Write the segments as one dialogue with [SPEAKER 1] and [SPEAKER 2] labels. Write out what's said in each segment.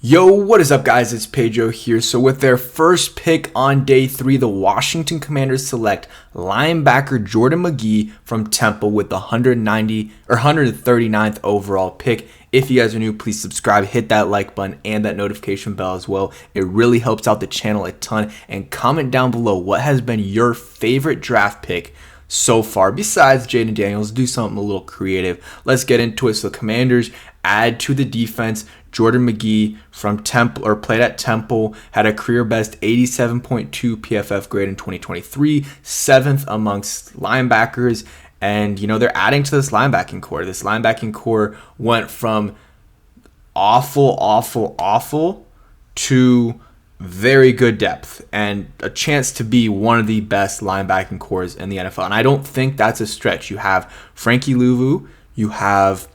[SPEAKER 1] Yo, what is up, guys? It's Pedro here. So with their first pick on day 3, the Washington Commanders select linebacker Jordan Magee from Temple with the 139th overall pick. If you guys are new, please subscribe, hit that like button and that notification bell as well. It really helps out the channel a ton. And comment down below what has been your favorite draft pick so far. Besides Jaden Daniels, do something a little creative. Let's get into it. So the Commanders add to the defense Jordan Magee from Temple, or played at Temple, had a career best 87.2 PFF grade in 2023, 7th amongst linebackers. And they're adding to this linebacking core. This linebacking core went from awful to very good depth and a chance to be one of the best linebacking cores in the NFL. And I don't think that's a stretch. You have Frankie Louvu, you have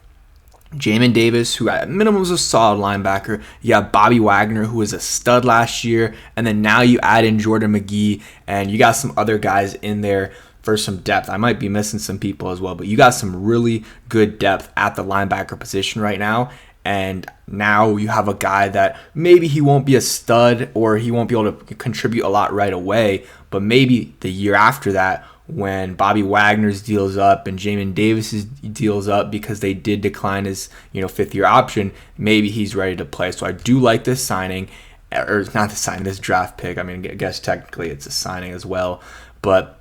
[SPEAKER 1] Jamin Davis, who at minimum is a solid linebacker. You have Bobby Wagner, who was a stud last year. And then now you add in Jordan Magee, and you got some other guys in there for some depth. I might be missing some people as well, but you got some really good depth at the linebacker position right now. And now you have a guy that maybe he won't be a stud or he won't be able to contribute a lot right away, but maybe the year after that, when Bobby Wagner's deal's up and Jamin Davis's deal's up because they did decline his 5th-year option, maybe he's ready to play. So I do like this signing, or not the signing, this draft pick. I mean, I guess technically it's a signing as well, but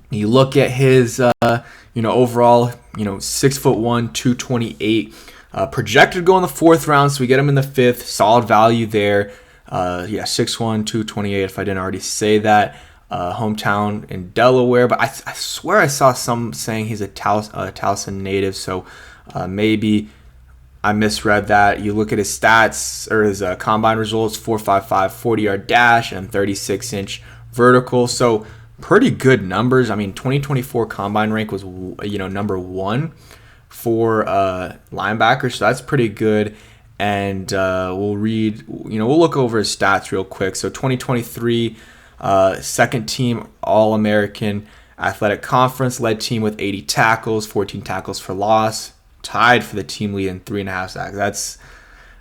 [SPEAKER 1] you look at his overall 6'1", 228, projected to go in the 4th round, so we get him in the 5th. Solid value there. 6'1", 228, if I didn't already say that. Hometown in Delaware, but I swear I saw some saying he's a Towson native, so maybe I misread that. You look at his stats or his combine results: 4.55 40-yard dash and 36-inch vertical. So pretty good numbers. I mean, 2024 combine rank was number 1 for linebackers, so that's pretty good. And we'll look over his stats real quick. So 2023. Second team All-American Athletic Conference, led team with 80 tackles, 14 tackles for loss, tied for the team lead in 3.5 sacks.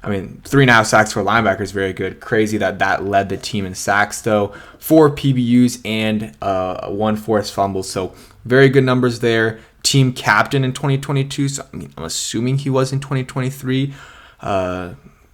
[SPEAKER 1] 3.5 sacks for a linebacker is very good. Crazy that led the team in sacks, though. 4 PBUs and 1 forced fumble, so very good numbers there. Team captain in 2022, so I'm assuming he was in 2023.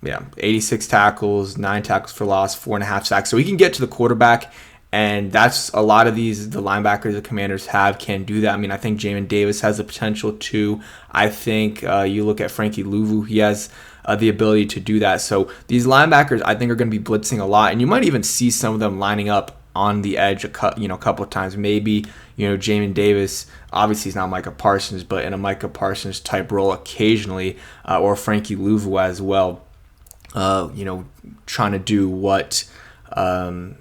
[SPEAKER 1] 86 tackles, 9 tackles for loss, 4.5 sacks. So he can get to the quarterback, and that's a lot of the linebackers the Commanders can do that. I think Jamin Davis has the potential to. I think you look at Frankie Louvu, he has the ability to do that. So these linebackers, I think, are going to be blitzing a lot, and you might even see some of them lining up on the edge a couple of times. Maybe Jamin Davis, obviously he's not Micah Parsons, but in a Micah Parsons type role occasionally, or Frankie Louvu as well. Trying to do what, or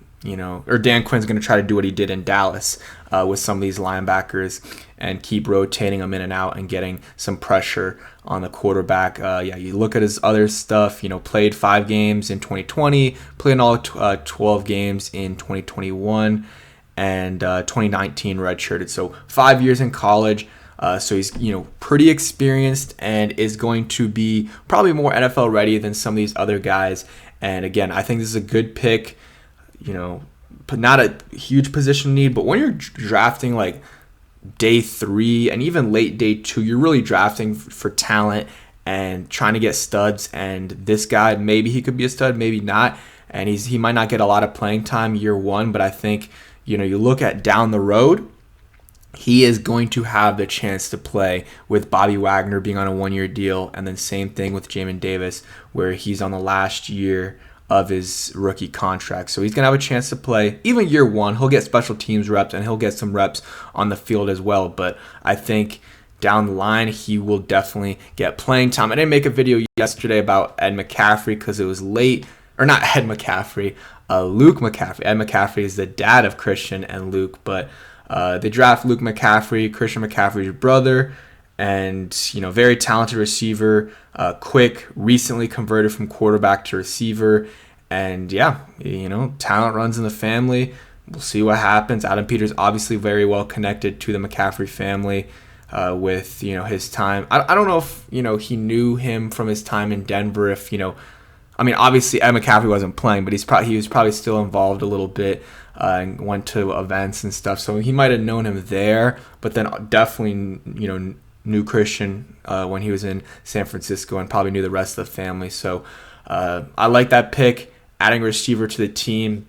[SPEAKER 1] Dan Quinn's going to try to do what he did in Dallas with some of these linebackers and keep rotating them in and out and getting some pressure on the quarterback. You look at his other stuff, played 5 games in 2020, played in all 12 games in 2021, and 2019 redshirted. So 5 years in college. So he's pretty experienced and is going to be probably more NFL ready than some of these other guys. And again, I think this is a good pick, but not a huge position need. But when you're drafting like day 3 and even late day 2, you're really drafting for talent and trying to get studs. And this guy, maybe he could be a stud, maybe not. And he might not get a lot of playing time year 1, but I think you look at down the road, he is going to have the chance to play with Bobby Wagner being on a 1-year deal, and then same thing with Jamin Davis, where he's on the last year of his rookie contract. So he's going to have a chance to play. Even year 1, he'll get special teams reps, and he'll get some reps on the field as well. But I think down the line, he will definitely get playing time. I didn't make a video yesterday about Ed McCaffrey because it was late. Or not Ed McCaffrey, Luke McCaffrey. Ed McCaffrey is the dad of Christian and Luke, but they draft Luke McCaffrey, Christian McCaffrey's brother, and very talented receiver, quick, recently converted from quarterback to receiver, and talent runs in the family. We'll see what happens. Adam Peters obviously very well connected to the McCaffrey family with his time. I don't know if he knew him from his time in Denver. If I mean, obviously Ed McCaffrey wasn't playing, but he was probably still involved a little bit and went to events and stuff. So he might have known him there, but then definitely, knew Christian when he was in San Francisco and probably knew the rest of the family. So I like that pick. Adding a receiver to the team,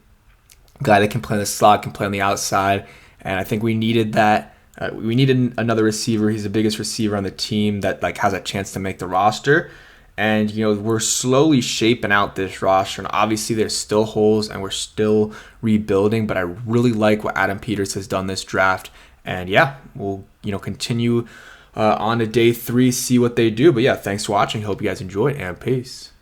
[SPEAKER 1] guy that can play in the slot, can play on the outside, and I think we needed that. We needed another receiver. He's the biggest receiver on the team that has a chance to make the roster. And, we're slowly shaping out this roster. And obviously there's still holes and we're still rebuilding. But I really like what Adam Peters has done this draft. And, yeah, we'll, continue on to day 3, see what they do. But, yeah, thanks for watching. Hope you guys enjoyed, and peace.